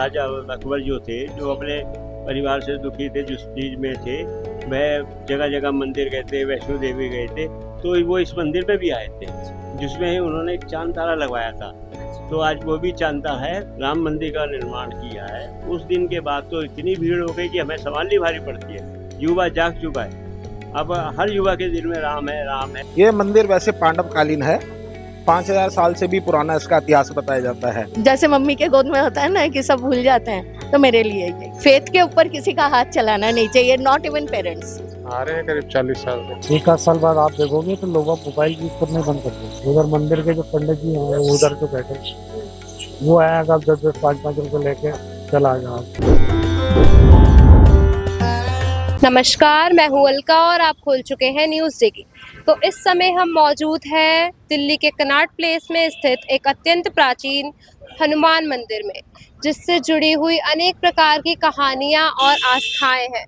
राजा अकबर जो थे, जो अपने परिवार से दुखी थे, जिस चीज़ में थे, वह जगह जगह मंदिर गए थे, वैष्णो देवी गए थे, तो वो इस मंदिर में भी आए थे, जिसमें उन्होंने एक चांद तारा लगवाया था। तो आज वो भी चांद तारा है, राम मंदिर का निर्माण किया है। उस दिन के बाद तो इतनी भीड़ हो गई कि हमें संभालनी भारी पड़ती है। युवा जाग चुका है, अब हर युवा के दिल में राम है, राम है। ये मंदिर वैसे पांडवकालीन है, 5000 साल से भी पुराना इसका इतिहास बताया जाता है। जैसे मम्मी के गोद में होता है ना कि सब भूल जाते हैं, तो मेरे लिए ये फेथ के ऊपर किसी का हाथ चलाना नहीं चाहिए, नॉट इवन पेरेंट्स। आ रहे हैं करीब 40 साल से। 1 साल बाद आप देखोगे तो लोग मोबाइल यूज करने बंद कर देंगे। उधर मंदिर के जो पंडित जी हैं उधर जो बैठे वो आएगा 10-10, 5-5 रुपए लेके चला जाओ। नमस्कार, मैं हूं अलका और आप खोल चुके हैं न्यूज़ डिगी। तो इस समय हम मौजूद हैं दिल्ली के कनॉट प्लेस में स्थित एक अत्यंत प्राचीन हनुमान मंदिर में, जिससे जुड़ी हुई अनेक प्रकार की कहानियां और आस्थाएं हैं।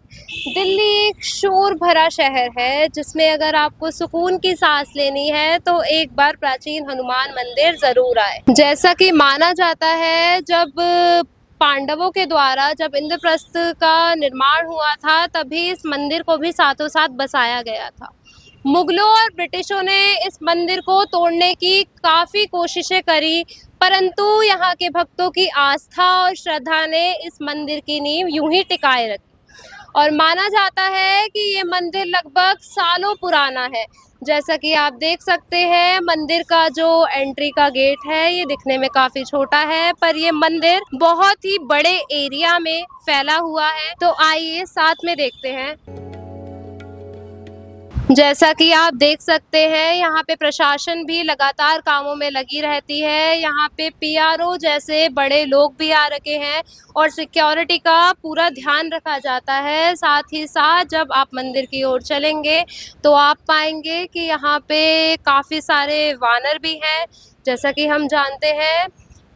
दिल्ली एक शोर भरा शहर है, जिसमें अगर आपको सुकून की सांस लेनी है तो एक बार प्राचीन हनुमान मंदिर ज़रूर आए। जैसा कि माना जाता है, जब पांडवों के द्वारा जब इंद्रप्रस्थ का निर्माण हुआ था, तभी इस मंदिर को भी साथों साथ बसाया गया था। मुगलों और ब्रिटिशों ने इस मंदिर को तोड़ने की काफ़ी कोशिशें करी, परंतु यहाँ के भक्तों की आस्था और श्रद्धा ने इस मंदिर की नींव यूं ही टिकाए रखी। और माना जाता है कि ये मंदिर लगभग सालों पुराना है। जैसा कि आप देख सकते हैं, मंदिर का जो एंट्री का गेट है ये दिखने में काफ़ी छोटा है, पर ये मंदिर बहुत ही बड़े एरिया में फैला हुआ है। तो आइए साथ में देखते हैं। जैसा कि आप देख सकते हैं, यहाँ पे प्रशासन भी लगातार कामों में लगी रहती है। यहाँ पे पीआरओ जैसे बड़े लोग भी आ रखे हैं और सिक्योरिटी का पूरा ध्यान रखा जाता है। साथ ही साथ जब आप मंदिर की ओर चलेंगे तो आप पाएंगे कि यहाँ पे काफ़ी सारे वानर भी हैं। जैसा कि हम जानते हैं,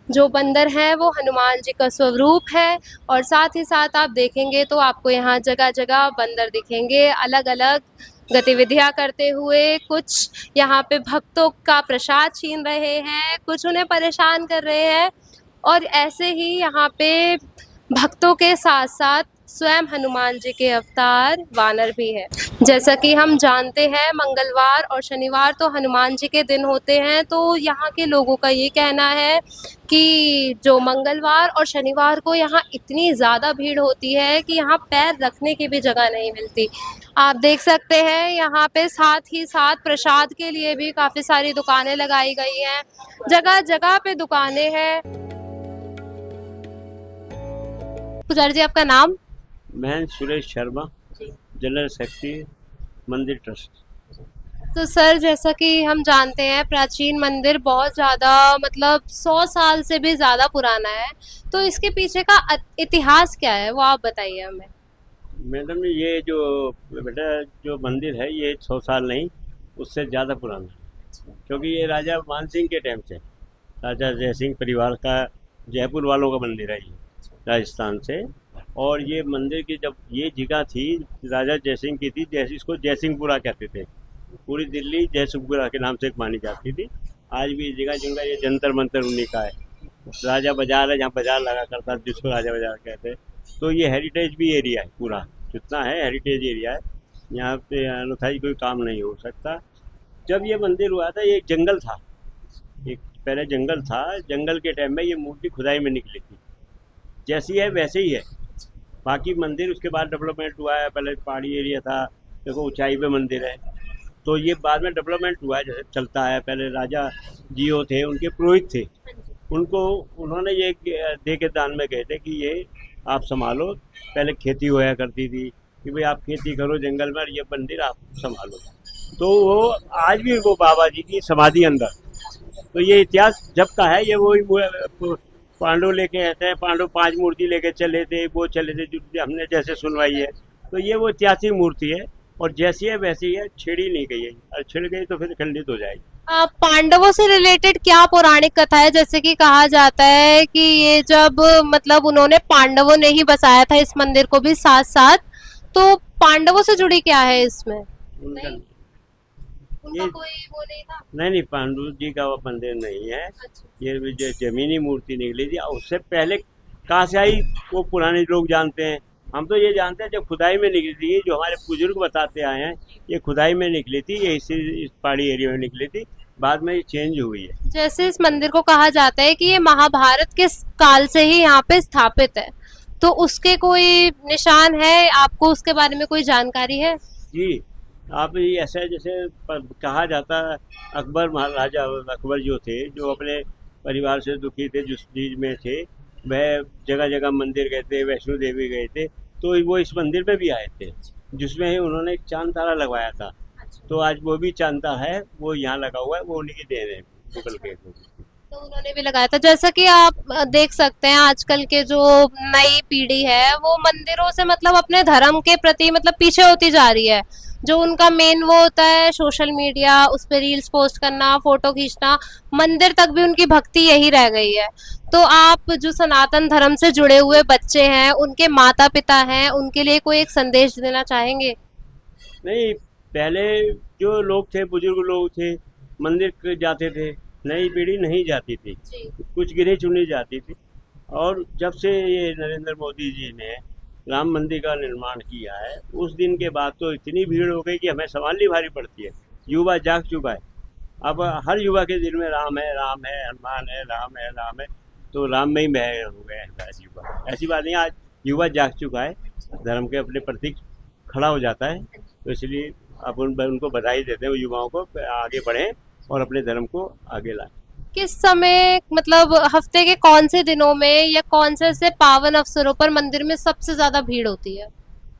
जो बंदर है वो हनुमान जी का स्वरूप है। और साथ ही साथ आप देखेंगे तो आपको यहाँ जगह जगह बंदर दिखेंगे, अलग अलग गतिविधियां करते हुए। कुछ यहाँ पे भक्तों का प्रसाद छीन रहे हैं, कुछ उन्हें परेशान कर रहे हैं, और ऐसे ही यहाँ पे भक्तों के साथ साथ स्वयं हनुमान जी के अवतार वानर भी है। जैसा कि हम जानते हैं, मंगलवार और शनिवार तो हनुमान जी के दिन होते हैं। तो यहाँ के लोगों का ये कहना है कि जो मंगलवार और शनिवार को यहाँ इतनी ज़्यादा भीड़ होती है कि यहाँ पैर रखने की भी जगह नहीं मिलती। आप देख सकते हैं, यहाँ पे साथ ही साथ प्रसाद के लिए भी काफ़ी सारी दुकानें लगाई गई हैं, जगह जगह पे दुकानें हैं। पुजारी जी, आपका नाम? मैं सुरेश शर्मा, जनरल सेक्रेटरी मंदिर ट्रस्ट। तो सर, जैसा कि हम जानते हैं, प्राचीन मंदिर बहुत ज़्यादा मतलब 100 साल से भी ज़्यादा पुराना है। तो इसके पीछे का इतिहास क्या है, वो आप बताइए हमें। मैडम, ये जो बेटा जो मंदिर है ये 100 साल नहीं, उससे ज़्यादा पुराना है, क्योंकि ये राजा मानसिंह के टाइम से, राजा जयसिंह परिवार का, जयपुर वालों का मंदिर है ये, राजस्थान से। और ये मंदिर की जब ये जगह थी राजा जयसिंह की थी, जैसे इसको जयसिंहपुरा कहते थे। पूरी दिल्ली जयसिंहपुरा के नाम से मानी जाती थी। आज भी जगह जिनका ये जंतर मंतर उन्हीं का है। राजा बाजार है, जहाँ बाजार लगा करता जिसको राजा बाजार कहते हैं। तो ये हेरिटेज भी एरिया है, पूरा जितना है हेरिटेज एरिया है। यहाँ पे अनोथाई कोई काम नहीं हो सकता। जब ये मंदिर हुआ था, ये एक जंगल था, एक पहले जंगल था। जंगल के टाइम में ये मूर्ति खुदाई में निकली थी। जैसी है वैसे ही है। बाकी मंदिर उसके बाद डेवलपमेंट हुआ है। पहले पहाड़ी एरिया था, देखो ऊंचाई पे मंदिर है। तो ये बाद में डेवलपमेंट हुआ है, जैसे चलता है। पहले राजा जियो थे, उनके पुरोहित थे, उनको उन्होंने ये दे के दान में गए थे कि ये आप संभालो। पहले खेती होया करती थी कि भाई आप खेती करो जंगल में, और ये मंदिर आप संभालो। तो वो आज भी वो बाबा जी की समाधि अंदर। तो ये इतिहास जब का है, ये वही पांडव लेके आते हैं। पांडव 5 मूर्ति लेके चले थे, वो चले थे जो हमने जैसे सुनवाई है। तो ये वो ऐतिहासिक मूर्ति है, और जैसी है वैसी है, छेड़ी नहीं गई है। और छिड़ गई तो फिर खंडित हो जाएगी। पांडवों से रिलेटेड क्या पौराणिक कथा है? जैसे कि कहा जाता है कि ये जब मतलब उन्होंने पांडवों ने ही बसाया था इस मंदिर को भी साथ साथ, तो पांडवों से जुड़ी क्या है इसमें? उनका कोई वो नहीं था? नहीं, पांडु जी का वो मंदिर नहीं है। अच्छा। ये जो जमीनी मूर्ति निकली थी, उससे पहले कहाँ से आई वो पुराने लोग जानते हैं। हम तो ये जानते हैं जब खुदाई में निकली थी, जो हमारे बुजुर्ग बताते आए हैं, ये खुदाई में निकली थी, ये इस पहाड़ी एरिया में निकली थी, बाद में ये चेंज हुई है। जैसे इस मंदिर को कहा जाता है कि ये महाभारत के काल से ही यहाँ पे स्थापित है, तो उसके कोई निशान है, आपको उसके बारे में कोई जानकारी है? जी, आप ये ऐसा है जैसे कहा जाता है अकबर महाराजा अकबर जो थे, जो अपने परिवार से दुखी थे, जिस चीज में थे, वह जगह जगह मंदिर गए थे, वैष्णो देवी गए थे, तो वो इस मंदिर में भी आए थे, जिसमें उन्होंने एक चांद तारा लगवाया था। तो आज वो भी चांद तारा है, वो यहाँ लगा हुआ है, वो उन्हीं की देन है गूगल के। तो उन्होंने भी लगाया था। जैसा कि आप देख सकते हैं आजकल के जो नई पीढ़ी है वो मंदिरों से मतलब अपने धर्म के प्रति मतलब पीछे होती जा रही है। जो उनका मेन वो होता है सोशल मीडिया, उस पर रील्स पोस्ट करना, फोटो खींचना, मंदिर तक भी उनकी भक्ति यही रह गई है। तो आप जो सनातन धर्म से जुड़े हुए बच्चे हैं, उनके माता पिता हैं, उनके लिए कोई एक संदेश देना चाहेंगे? नहीं, पहले जो लोग थे, बुजुर्ग लोग थे, मंदिर जाते थे, नई पीढ़ी नहीं जाती थी, कुछ गिने चुनी जाती थी। और जब से ये नरेंद्र मोदी जी ने राम मंदिर का निर्माण किया है, उस दिन के बाद तो इतनी भीड़ हो गई कि हमें संभालनी भारी पड़ती है। युवा जाग चुका है, अब हर युवा के दिल में राम है, राम है, हनुमान है, राम है, राम है, तो राम में ही बह हो गए हैं युवा। ऐसी बात नहीं, आज युवा जाग चुका है, धर्म के अपने प्रति खड़ा हो जाता है, तो इसलिए आप उनको बधाई देते हैं, युवाओं को आगे बढ़ें और अपने धर्म को आगे लाएं। किस समय मतलब हफ्ते के कौन से दिनों में या कौन से ऐसे पावन अवसरों पर मंदिर में सबसे ज्यादा भीड़ होती है?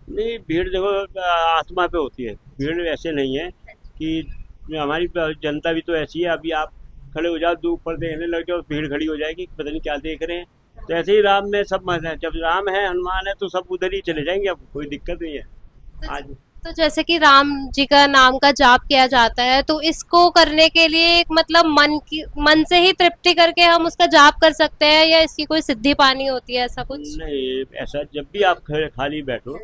नहीं, भीड़ देखो आत्मा पे होती है, भीड़ ऐसे नहीं है कि हमारी जनता भी तो ऐसी है। अभी आप खड़े हो जाओ, दूर पर देखने लग जाओ, भीड़ खड़ी हो जाएगी, पता नहीं क्या देख रहे हैं। तो ऐसे ही राम में सब मजा है, जब राम है, हनुमान है, तो सब उधर ही चले जाएंगे, अब कोई दिक्कत नहीं है आज। तो जैसे कि राम जी का नाम का जाप किया जाता है, तो इसको करने के लिए एक मतलब मन से ही तृप्ति करके हम उसका जाप कर सकते हैं, या इसकी कोई सिद्धि पानी होती है, ऐसा कुछ? नहीं, ऐसा जब भी आप खाली बैठो,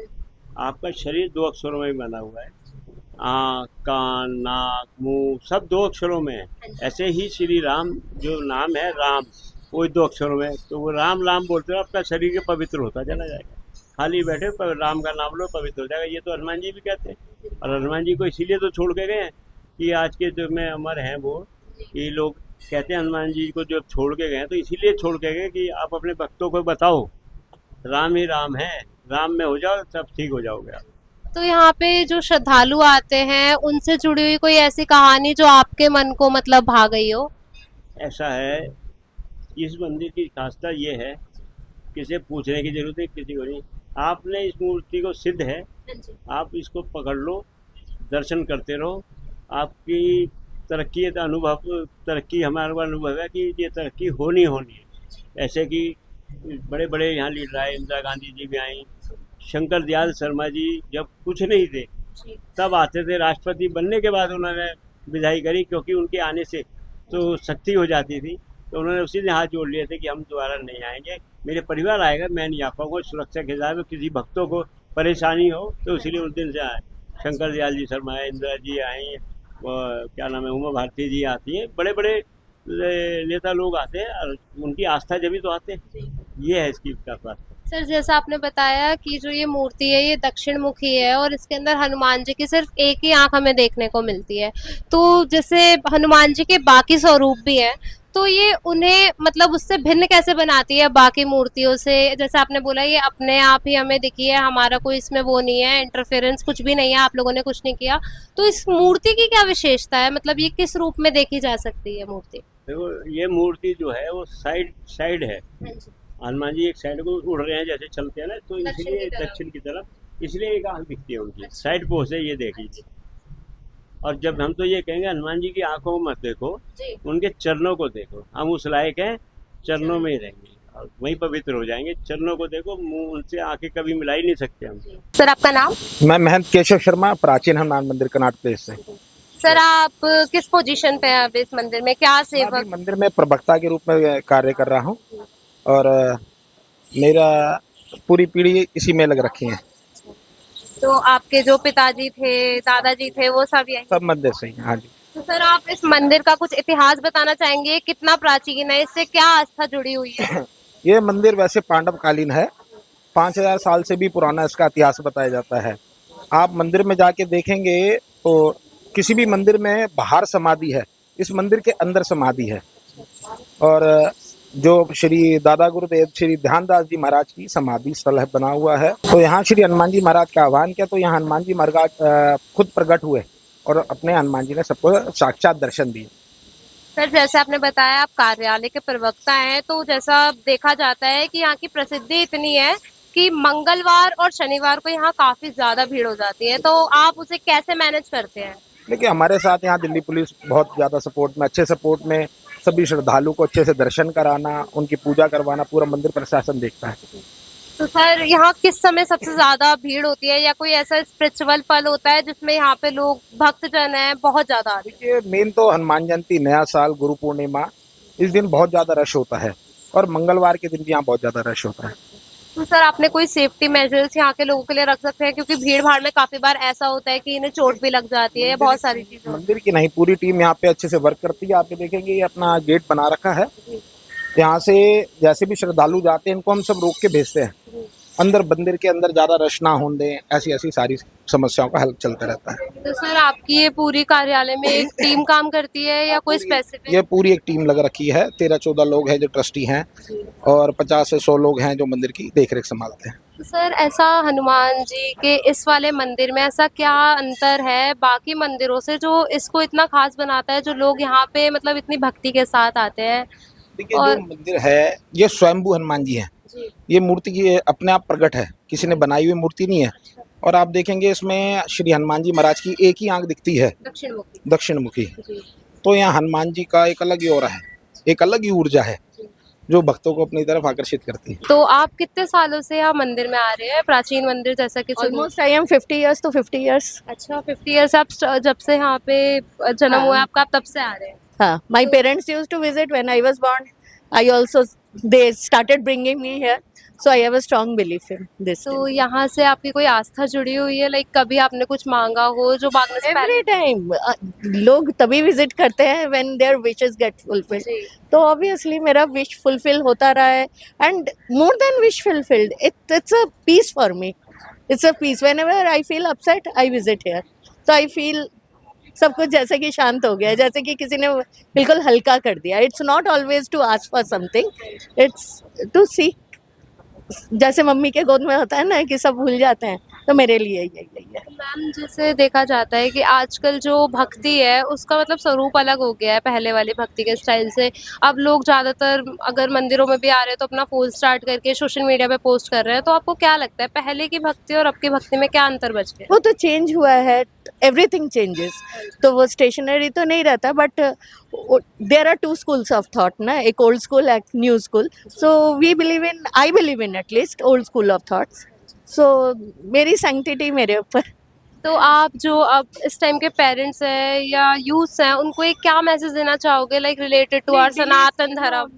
आपका शरीर 2 अक्षरों में बना हुआ है, आँख, कान, नाक, मुंह सब 2 अक्षरों में है। ऐसे ही श्री राम जो नाम है, राम, वो 2 अक्षरों में, तो वो राम राम बोलते हो, आपका शरीर के पवित्र होता चला जाएगा। खाली बैठे पर राम का नाम लो, पवित्र हो जाएगा। ये तो हनुमान जी भी कहते हैं, और हनुमान जी को इसीलिए तो छोड़ के गए हैं कि आज के जो में अमर हैं वो, ये लोग कहते हैं हनुमान जी को जो छोड़ के गए, तो इसीलिए छोड़ के गए कि आप अपने भक्तों को बताओ राम ही राम है, राम में हो जाओ, सब ठीक हो जाओगे आप। तो यहाँ पे जो श्रद्धालु आते हैं, उनसे जुड़ी हुई कोई ऐसी कहानी जो आपके मन को मतलब भा गई हो? ऐसा है, इस मंदिर की खासियत ये है, किसी पूछने की जरूरत है किसी को नहीं। आपने इस मूर्ति को, सिद्ध है, आप इसको पकड़ लो, दर्शन करते रहो, आपकी तरक्की तरक्की हमारा अनुभव है कि ये तरक्की होनी है। ऐसे कि बड़े बड़े यहाँ लीडर आए, इंदिरा गांधी जी भी आई, शंकर दयाल शर्मा जी जब कुछ नहीं थे तब आते थे, राष्ट्रपति बनने के बाद उन्होंने विदाई करी, क्योंकि उनके आने से तो शक्ति हो जाती थी, तो उन्होंने उसी दिन हाथ जोड़ लिए थे कि हम दोबारा नहीं आएंगे, मेरे परिवार आएगा, मैं नहीं आ पाऊंगा, सुरक्षा के हिसाब से किसी भक्तों को परेशानी हो, तो इसीलिए उस दिन से आए। शंकर दयाल जी शर्मा आए, इंदिरा जी आई, क्या नाम है, उमा भारती जी आती हैं, बड़े बड़े नेता लोग आते हैं, और उनकी आस्था जब भी तो आते हैं। ये है इसकी बात। सर, जैसा आपने बताया कि जो ये मूर्ति है ये दक्षिण मुखी है और इसके अंदर हनुमान जी की सिर्फ एक ही आंख हमें देखने को मिलती है, तो जैसे हनुमान जी के बाकी स्वरूप भी हैं, तो ये उन्हें मतलब उससे भिन्न कैसे बनाती है बाकी मूर्तियों से? जैसे आपने बोला ये अपने आप ही हमें दिखी है, हमारा कोई इसमें वो नहीं है, इंटरफेरेंस कुछ भी नहीं है, आप लोगों ने कुछ नहीं किया, तो इस मूर्ति की क्या विशेषता है? मतलब ये किस रूप में देखी जा सकती है मूर्ति? देखो, ये मूर्ति जो है वो साइड है, हनुमान जी एक साइड को उड़ रहे हैं, जैसे चलते हैं ना, तो इसलिए दक्षिण की तरफ, इसलिए एक आंख दिखती है उनकी, साइड पोज है, ये देख लीजिए। और जब हम तो ये कहेंगे हनुमान जी की आंखों को मत देखो, उनके चरणों को देखो, हम उस लायक हैं, चरणों में ही रहेंगे और वहीं पवित्र हो जाएंगे। चरणों को देखो, मुंह उनसे आंखें कभी मिला ही नहीं सकते हम। सर, आपका नाम? मैं महंत केशव शर्मा, प्राचीन हनुमान मंदिर कनाट प्लेस से। सर, आप किस पोजीशन पे हैं इस मंदिर में, क्या सेवक? मंदिर में प्रवक्ता के रूप में कार्य कर रहा हूँ, और मेरा पूरी पीढ़ी इसी में लग रखी है। तो आपके जो पिताजी थे, दादाजी थे, वो सब यही? सब मंदिर से ही। हाँ जी। तो सर, आप इस मंदिर का कुछ इतिहास बताना चाहेंगे? कितना प्राचीन है, इससे क्या आस्था जुड़ी हुई है? ये मंदिर वैसे पांडवकालीन है, 5000 साल से भी पुराना इसका इतिहास बताया जाता है। आप मंदिर में जाके देखेंगे तो किसी भी मंदिर में बाहर समाधि है, इस मंदिर के अंदर समाधि है। और जो श्री दादा गुरुदेव श्री ध्यानदास जी महाराज की समाधि स्थल है बना हुआ है। तो यहाँ श्री हनुमान जी महाराज का आह्वान किया तो यहाँ हनुमान जी महाराज खुद प्रकट हुए और अपने हनुमान जी ने सबको साक्षात दर्शन दिए। सर, जैसे आपने बताया आप कार्यालय के प्रवक्ता हैं, तो जैसा देखा जाता है कि यहाँ की प्रसिद्धि इतनी है कि मंगलवार और शनिवार को यहाँ काफी ज्यादा भीड़ हो जाती है, तो आप उसे कैसे मैनेज करते हैं? देखिए, हमारे साथ यहाँ दिल्ली पुलिस बहुत ज़्यादा सपोर्ट में, अच्छे सपोर्ट में, सभी श्रद्धालु को अच्छे से दर्शन कराना, उनकी पूजा करवाना पूरा मंदिर प्रशासन देखता है। तो सर, यहाँ किस समय सबसे ज्यादा भीड़ होती है, या कोई ऐसा स्पिरिचुअल पल होता है जिसमें यहाँ पे लोग भक्तजन हैं बहुत ज्यादा आते हैं? देखिए, मेन तो हनुमान जयंती, नया साल, गुरु पूर्णिमा, इस दिन बहुत ज़्यादा रश होता है और मंगलवार के दिन भी यहाँ बहुत ज़्यादा रश होता है। तो सर, आपने कोई सेफ्टी मेजर्स यहाँ के लोगों के लिए रख सकते हैं, क्योंकि भीड़ भाड़ में काफी बार ऐसा होता है कि इन्हें चोट भी लग जाती है, बहुत सारी चीजें। मंदिर की नहीं, पूरी टीम यहाँ पे अच्छे से वर्क करती है। आप ये देखेंगे ये अपना गेट बना रखा है, यहाँ से जैसे भी श्रद्धालु जाते हैं इनको हम सब रोक के भेजते हैं, अंदर मंदिर के अंदर ज्यादा रश ना होने दें, ऐसी ऐसी सारी समस्याओं का हल चलता रहता है। तो सर, आपकी ये पूरी कार्यालय में एक टीम काम करती है या कोई स्पेसिफिक? ये पूरी एक टीम लग रखी है, 13-14 लोग हैं जो ट्रस्टी हैं और 50 से 100 लोग हैं जो मंदिर की देखरेख संभालते हैं। तो सर, ऐसा हनुमान जी के इस वाले मंदिर में ऐसा क्या अंतर है बाकी मंदिरों से जो इसको इतना खास बनाता है, जो लोग यहाँ पे मतलब इतनी भक्ति के साथ आते हैं? देखिए, जो मंदिर है ये स्वयंभू हनुमान जी हैं, ये मूर्ति की अपने आप प्रकट है, किसी ने बनाई हुई मूर्ति नहीं है। और आप देखेंगे इसमें श्री हनुमान जी महाराज की एक ही आंख दिखती है, दक्षिण मुखी। तो यहाँ हनुमान जी का एक अलग ही ऑरा है, एक अलग ही ऊर्जा है जो भक्तों को अपनी तरफ आकर्षित करती है। तो आप कितने सालों से यहाँ मंदिर में आ रहे हैं? प्राचीन मंदिर जैसा कि ऑलमोस्ट आई एम 50 years तो 50 years। अच्छा, 50 ईयर्स। आप जब से यहाँ पे जन्म हुआ है आपका, आप तब से आ रहे हैं? हाँ, my parents used to visit when I was born. I also they started bringing me here, so I have a strong belief in this. तो यहाँ से आपकी कोई आस्था जुड़ी हुई है? लाइक कभी आपने कुछ मांगा हो जो मांगने से Every time लोग तभी विजिट करते हैं when their wishes get fulfilled. जी। तो obviously मेरा wish fulfill होता रहा है, and more than wish fulfilled, it's a peace for me. It's a peace. Whenever I feel upset, I visit here. तो I feel सब कुछ जैसे कि शांत हो गया, जैसे कि किसी ने बिल्कुल हल्का कर दिया। It's not always to ask for something, it's to seek. जैसे मम्मी के गोद में होता है ना कि सब भूल जाते हैं, तो मेरे लिए यही है। मैम, जैसे देखा जाता है कि आजकल जो भक्ति है उसका मतलब स्वरूप अलग हो गया है पहले वाली भक्ति के स्टाइल से। अब लोग ज़्यादातर अगर मंदिरों में भी आ रहे हैं तो अपना फोन स्टार्ट करके सोशल मीडिया पे पोस्ट कर रहे हैं, तो आपको क्या लगता है पहले की भक्ति और अब की भक्ति में क्या अंतर बच गया? वो तो चेंज हुआ है, एवरीथिंग चेंजेस। तो वो स्टेशनरी तो नहीं रहता, but there are two schools of thought ना, एक ओल्ड स्कूल, एक new school. So we believe in, I believe in at least old school of thoughts. So मेरी सैंक्टिटी मेरे ऊपर। तो आप जो अब इस टाइम के पेरेंट्स हैं या यूथ हैं, उनको एक क्या मैसेज देना चाहोगे, like related to our Sanatan Dharma?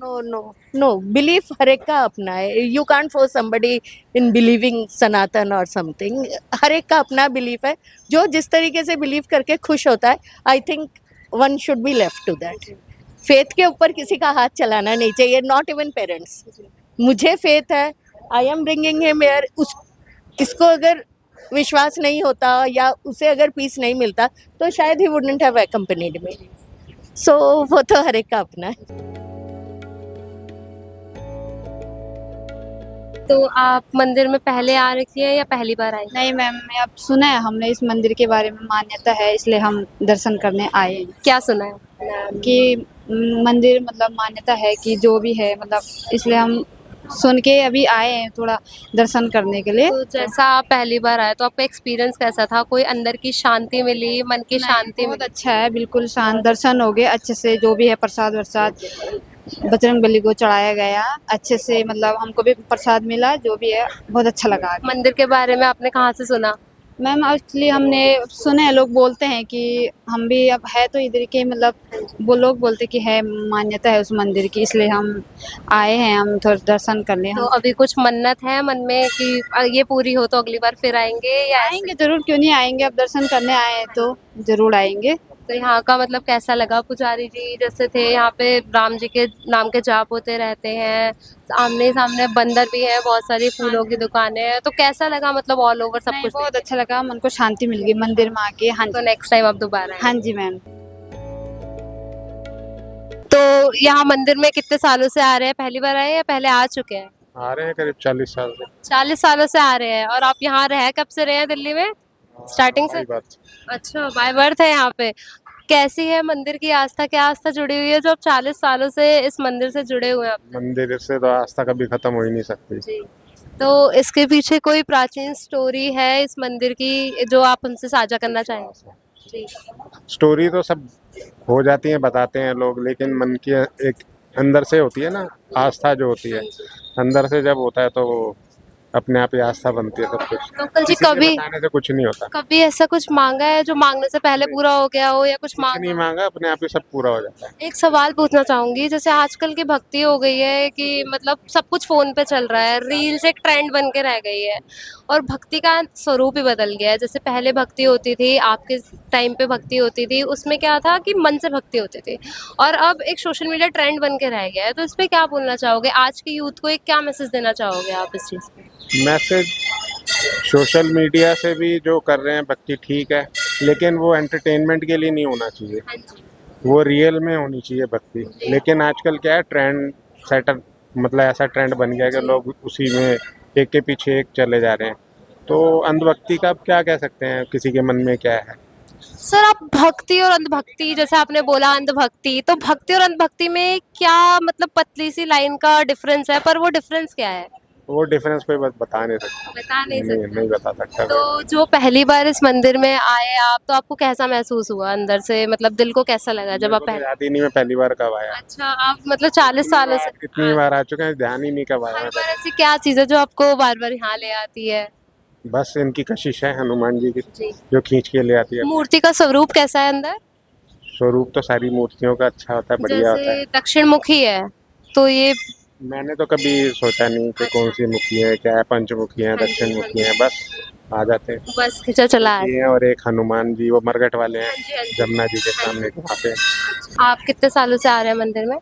No, belief हर एक का अपना है। You can't force somebody in believing Sanatan और समथिंग। हर एक का अपना बिलीफ है, जो जिस तरीके से बिलीव करके खुश होता है, I think one should be left to that. Faith के ऊपर किसी का हाथ चलाना नहीं चाहिए, नॉट इवन पेरेंट्स। मुझे फेथ है, I am bringing him here. इसको अगर विश्वास नहीं होता या उसे अगर पीस नहीं मिलता तो शायद ही वुडंट हैव अकम्पनीड मी। सो वो तो हर एक का अपना है। तो आप मंदिर में पहले आ रखी है या पहली बार आई? नहीं मैम, मैं अब सुना है हमने इस मंदिर के बारे में, मान्यता है, इसलिए हम दर्शन करने आए हैं। क्या सुना है? कि मंदिर मतलब मान्यता है कि जो भी है, मतलब इसलिए हम सुन के अभी आए हैं थोड़ा दर्शन करने के लिए। तो जैसा आप पहली बार आए तो आपका एक्सपीरियंस कैसा था? कोई अंदर की शांति मिली, मन की शांति बहुत मिली? अच्छा है, बिल्कुल शांत दर्शन हो गए अच्छे से। जो भी है प्रसाद वरसाद बजरंग बली को चढ़ाया गया अच्छे से, मतलब हमको भी प्रसाद मिला, जो भी है बहुत अच्छा लगा। मंदिर के बारे में आपने कहाँ से सुना? मैम एक्चुअली हमने सुने हैं, लोग बोलते हैं कि हम भी अब है तो इधर के, मतलब वो लोग बोलते कि है मान्यता है उस मंदिर की, इसलिए हम आए हैं, हम थोड़ा दर्शन कर लें। तो अभी कुछ मन्नत है मन में कि ये पूरी हो तो अगली बार फिर आएंगे या आएंगे जरूर, क्यों नहीं आएंगे, अब दर्शन करने आए हैं तो जरूर आएंगे। तो यहाँ का मतलब कैसा लगा? पुजारी जी जैसे थे यहाँ पे, राम जी के नाम के जाप होते रहते हैं, आमने सामने बंदर भी है, बहुत सारी फूलों की दुकानें हैं, तो कैसा लगा मतलब ऑल ओवर सब नहीं, कुछ? बहुत अच्छा लगा, मन को शांति मिल गई मंदिर में आके। हाँ तो जी, नेक्स्ट टाइम आप दोबारा हाँ आएंगे? जी मैम। तो यहाँ मंदिर में कितने सालों से आ रहे हैं? पहली बार आए हैं या पहले आ चुके हैं? आ रहे हैं करीब 40 साल से। 40 सालों से आ रहे हैं। और आप यहाँ रह कब से रहे हैं दिल्ली में? स्टार्टिंग से? वही बात। अच्छा, बाय बर्थ है यहाँ पे। कैसी है मंदिर की आस्था? क्या आस्था जुड़ी हुई है जो आप 40 सालों से इस मंदिर से जुड़े हुए हैं? मंदिर से तो आस्था कभी खत्म हो ही नहीं सकती। जी। तो इसके पीछे कोई प्राचीन स्टोरी है इस मंदिर की जो आप हमसे साझा करना चाहेंगे? जी। स्टोरी तो सब हो जाती है, बताते हैं लोग, लेकिन मन की एक अंदर से होती है ना आस्था, जो होती है अंदर से जब होता है तो वो अपने आप ही आस्था बनती है। सब कुछ तो अंकल जी किसी के कभी बताने से कुछ नहीं होता। कभी ऐसा कुछ मांगा है जो मांगने से पहले पूरा हो गया हो, या कुछ कुछ नहीं मांगा? मांगा, अपने आप ही सब पूरा हो जाता है। एक सवाल पूछना चाहूंगी, जैसे आजकल की भक्ति हो गई है कि मतलब सब कुछ फोन पे चल रहा है, रील्स एक ट्रेंड बन के रह गई है और भक्ति का स्वरूप ही बदल गया है। जैसे पहले भक्ति होती थी, आपके टाइम पे भक्ति होती थी, उसमें क्या था कि मन से भक्ति होती थी, और अब एक सोशल मीडिया ट्रेंड बन के रह गया है। तो इस पे क्या बोलना चाहोगे? आज के यूथ को एक क्या मैसेज देना चाहोगे आप इस चीज पे? मैसेज, सोशल मीडिया से भी जो कर रहे हैं भक्ति ठीक है, लेकिन वो एंटरटेनमेंट के लिए नहीं होना चाहिए, हाँ जी। वो रियल में होनी चाहिए भक्ति। लेकिन आजकल क्या है, ट्रेंड सेटर, मतलब ऐसा ट्रेंड बन गया है कि लोग उसी में एक के पीछे एक चले जा रहे हैं। तो अंधभक्ति का आप क्या कह सकते हैं, किसी के मन में क्या है? सर, आप भक्ति और अंधभक्ति, जैसे आपने बोला अंधभक्ति, तो भक्ति और अंधभक्ति में क्या मतलब पतली सी लाइन का डिफरेंस है, पर वो डिफरेंस क्या है? वो डिफरेंस कोई बता नहीं सकता। बता नहीं सकते। नहीं बता सकता। तो जो पहली बार इस मंदिर में आए आप, तो आपको कैसा महसूस हुआ अंदर से, मतलब दिल को कैसा लगा जब आप मेरे को तो पहले? याद ही नहीं मैं पहली बार कब आया। अच्छा, आप मतलब 40 सालों से इतनी बार आ चुके हैं, ध्यान ही नहीं कब आया हर मैं। बार ऐसी क्या चीज है जो आपको बार बार यहाँ ले आती है? बस इनकी कशिश है हनुमान जी की, जी। जो खींच के ले आती है। मूर्ति का स्वरूप कैसा है अंदर? स्वरूप तो सारी मूर्तियों का अच्छा होता है, बढ़िया होता है। जैसे दक्षिण मुखी है, तो ये मैंने तो कभी सोचा नहीं कि कौन सी मुखी है, क्या है, पंचमुखी है, दक्षिण मुखी है, बस आ जाते हैं। बस खिंचा चला है। ये हैं, और एक हनुमान जी वो मरघट वाले हैं, हाँ जी, हाँ जी। जमुना जी के सामने वहाँ पे। आप कितने सालों से आ रहे हैं मंदिर में?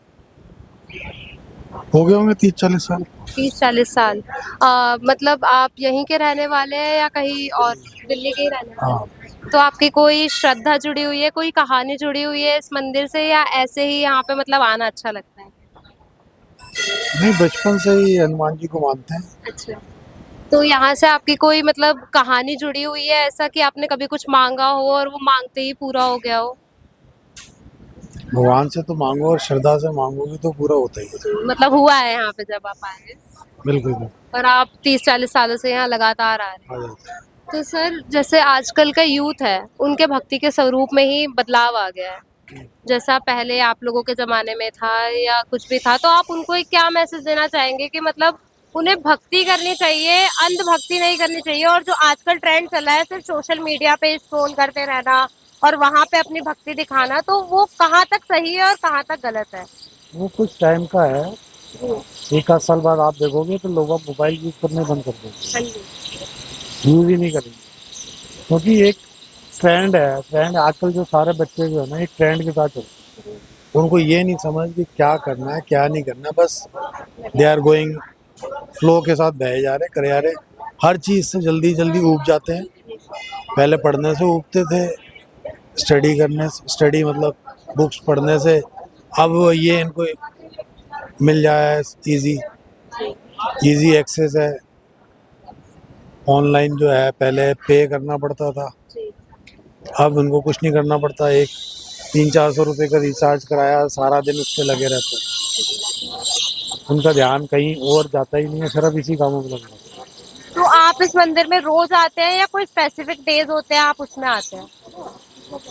हो गए होंगे 30-40 साल। 30-40 साल। मतलब आप यहीं के रहने वाले हैं या कहीं और? दिल्ली के ही रहने वाले हैं। तो आपकी कोई श्रद्धा जुड़ी हुई है, कोई कहानी जुड़ी हुई है इस मंदिर से, या ऐसे ही यहाँ पे मतलब आना अच्छा लगता है? नहीं, बचपन से ही हनुमान जी को मानते हैं। अच्छा। तो यहाँ से आपकी कोई मतलब कहानी जुड़ी हुई है, ऐसा कि आपने कभी कुछ मांगा हो और वो मांगते ही पूरा हो गया हो? भगवान से तो मांगो और श्रद्धा से मांगोगे तो पूरा होता ही है। मतलब हुआ है यहाँ पे जब आप आए हैं? बिल्कुल बिल्कुल, और आप 30-40 सालों से यहाँ लगातार आ रहे हैं। आ जाता है। तो सर, जैसे आजकल का यूथ है, उनके भक्ति के स्वरूप में ही बदलाव आ गया है। जैसा पहले आप लोगों के जमाने में था या कुछ भी था, तो आप उनको एक क्या मैसेज देना चाहेंगे कि मतलब उन्हें भक्ति करनी चाहिए, अंधभक्ति नहीं करनी चाहिए, और जो आजकल ट्रेंड चला है सिर्फ सोशल मीडिया पे स्क्रॉल करते रहना और वहां पे अपनी भक्ति दिखाना, तो वो कहाँ तक सही है और कहाँ तक गलत है? वो कुछ टाइम का है, 1 साल बाद आप देखोगे तो लोग मोबाइल यूज करने बंद कर देंगे, हाँ जी। यूज ही नहीं करेंगे, क्योंकि एक ट्रेंड है। ट्रेंड आजकल जो सारे बच्चे जो है ना, एक ट्रेंड के साथ चलते हैं। उनको ये नहीं समझ कि क्या करना है क्या नहीं करना, बस दे आर गोइंग फ्लो के साथ बहे जा रहे, करे जा रहे। हर चीज़ से जल्दी जल्दी ऊब जाते हैं। पहले पढ़ने से ऊबते थे, स्टडी मतलब बुक्स पढ़ने से, अब ये इनको मिल जाए इजी एक्सेस है। ऑनलाइन जो है, पहले पे करना पड़ता था, अब उनको कुछ नहीं करना पड़ता। एक 300-400 रुपये का रिचार्ज कराया, सारा दिन उस पर लगे रहते हैं। उनका ध्यान कहीं और जाता ही नहीं है, सिर्फ इसी कामों में लगा रहता है। तो आप इस मंदिर में रोज आते हैं या कोई स्पेसिफिक डेज होते हैं आप उसमें आते हैं?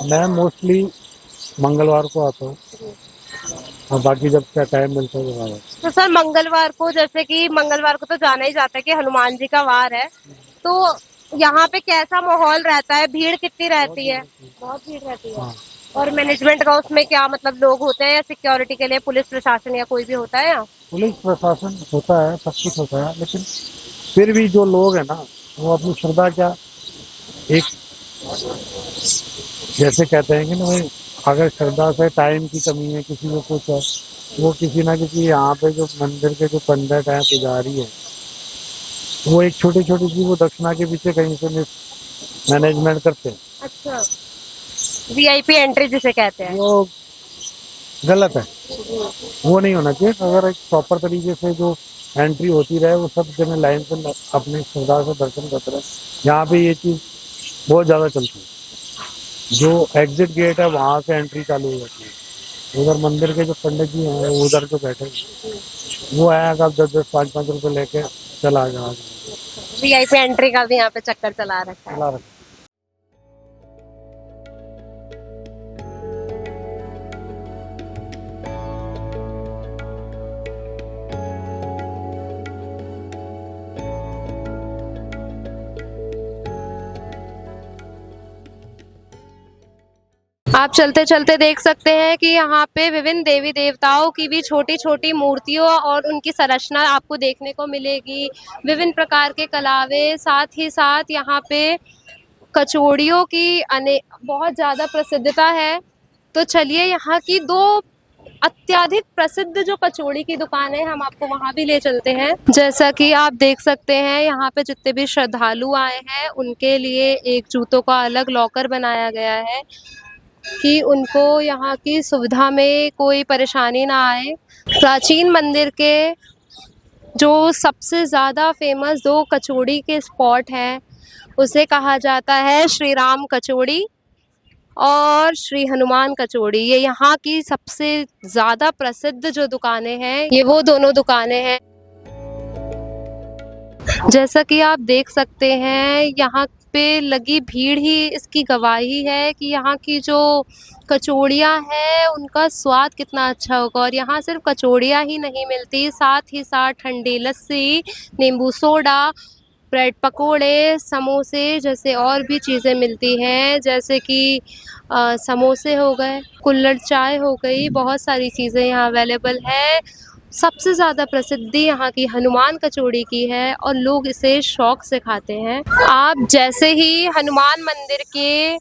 मैं मोस्टली मंगलवार को आता हूँ, और बाकी जब क्या टाइम मिलता है तो आ जाता हूँ। तो सर, मंगलवार को, जैसे कि मंगलवार को तो जाना ही जाता है कि हनुमान जी का वार है, तो यहाँ पे कैसा माहौल रहता है? भीड़ कितनी रहती है? बहुत भीड़ रहती है। हाँ। और मैनेजमेंट का उसमें क्या मतलब लोग होते हैं, या सिक्योरिटी के लिए पुलिस प्रशासन या कोई भी होता है यहाँ? पुलिस प्रशासन होता है, सब कुछ होता है, लेकिन फिर भी जो लोग हैं ना, वो अपनी श्रद्धा क्या एक जैसे कहते हैं कि ना भाई, अगर श्रद्धा से टाइम की कमी है, किसी को कुछ है, वो किसी ना किसी यहाँ पे जो मंदिर के जो पंडित हैं, पुजारी है, वो एक छोटी छोटी सी वो दक्षिणा के पीछे कहीं से मैनेजमेंट करते हैं। अच्छा, वीआईपी एंट्री जिसे कहते हैं। वो गलत है, वो नहीं होना चाहिए। अगर एक प्रॉपर तरीके से जो एंट्री होती रहे, वो सब जने लाइन से अपनी श्रद्धा से दर्शन करते रहे। यहाँ पे ये चीज़ बहुत ज़्यादा चलती है। जो एग्जिट गेट है वहाँ से एंट्री चालू हो जाती है। उधर मंदिर के जो पंडित जी हैं, वो उधर जो बैठे हैं, वो आएगा 10-10, 5-5 रुपए लेके चला जाएगा। वीआईपी एंट्री का भी यहाँ पे चक्कर चला रखा है। चला रखा। आप चलते चलते देख सकते हैं कि यहाँ पे विभिन्न देवी देवताओं की भी छोटी छोटी मूर्तियों और उनकी संरचना आपको देखने को मिलेगी। विभिन्न प्रकार के कलावे, साथ ही साथ यहाँ पे कचौड़ियों की बहुत ज़्यादा प्रसिद्धता है। तो चलिए यहाँ की दो अत्यधिक प्रसिद्ध जो कचौड़ी की दुकान है, हम आपको वहाँ भी ले चलते हैं। जैसा कि आप देख सकते हैं, यहाँ पे जितने भी श्रद्धालु आए हैं उनके लिए एक जूतों का अलग लॉकर बनाया गया है कि उनको यहाँ की सुविधा में कोई परेशानी ना आए। प्राचीन मंदिर के जो सबसे ज़्यादा फेमस दो कचौड़ी के स्पॉट हैं, उसे कहा जाता है श्री राम कचौड़ी और श्री हनुमान कचौड़ी। ये यहाँ की सबसे ज़्यादा प्रसिद्ध जो दुकानें हैं, ये वो दोनों दुकानें हैं। जैसा कि आप देख सकते हैं, यहाँ पे लगी भीड़ ही इसकी गवाही है कि यहाँ की जो कचौड़ियाँ हैं उनका स्वाद कितना अच्छा होगा। और यहाँ सिर्फ कचौड़ियाँ ही नहीं मिलती, साथ ही साथ ठंडी लस्सी, नींबू सोडा, ब्रेड पकोड़े, समोसे जैसे और भी चीज़ें मिलती हैं, जैसे कि समोसे हो गए, कुल्हड़ चाय हो गई, बहुत सारी चीज़ें यहाँ अवेलेबल है। सबसे ज़्यादा प्रसिद्धि यहाँ की हनुमान कचौड़ी की है और लोग इसे शौक से खाते हैं। आप जैसे ही हनुमान मंदिर के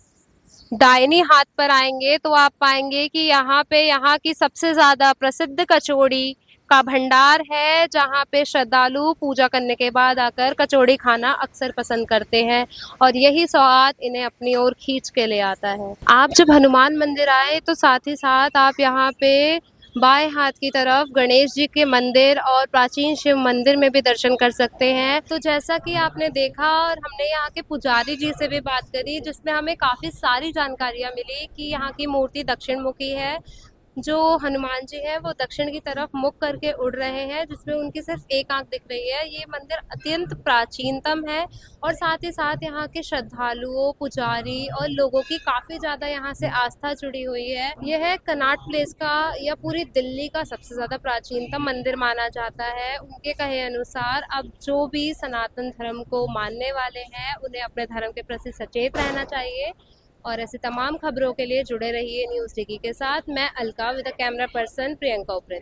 दाहिनी हाथ पर आएंगे तो आप पाएंगे कि यहाँ पे यहाँ की सबसे ज़्यादा प्रसिद्ध कचौड़ी का भंडार है, जहाँ पे श्रद्धालु पूजा करने के बाद आकर कचौड़ी खाना अक्सर पसंद करते हैं और यही स्वाद इन्हें अपनी ओर खींच के ले आता है। आप जब हनुमान मंदिर आए तो साथ ही साथ आप यहाँ पे बाएं हाथ की तरफ गणेश जी के मंदिर और प्राचीन शिव मंदिर में भी दर्शन कर सकते हैं। तो जैसा कि आपने देखा और हमने यहाँ के पुजारी जी से भी बात करी, जिसमें हमें काफ़ी सारी जानकारियाँ मिली कि यहाँ की मूर्ति दक्षिण मुखी है। जो हनुमान जी है वो दक्षिण की तरफ मुख करके उड़ रहे हैं, जिसमें उनकी सिर्फ एक आंख दिख रही है। ये मंदिर अत्यंत प्राचीनतम है और साथ ही साथ यहाँ के श्रद्धालुओं, पुजारी और लोगों की काफ़ी ज़्यादा यहाँ से आस्था जुड़ी हुई है। यह है कनॉट प्लेस का या पूरी दिल्ली का सबसे ज़्यादा प्राचीनतम मंदिर माना जाता है। उनके कहे अनुसार अब जो भी सनातन धर्म को मानने वाले हैं उन्हें अपने धर्म के प्रति सचेत रहना चाहिए। और ऐसी तमाम खबरों के लिए जुड़े रहिए न्यूज़ डिगी के साथ। मैं Alka with the camera person Priyanka उपरे।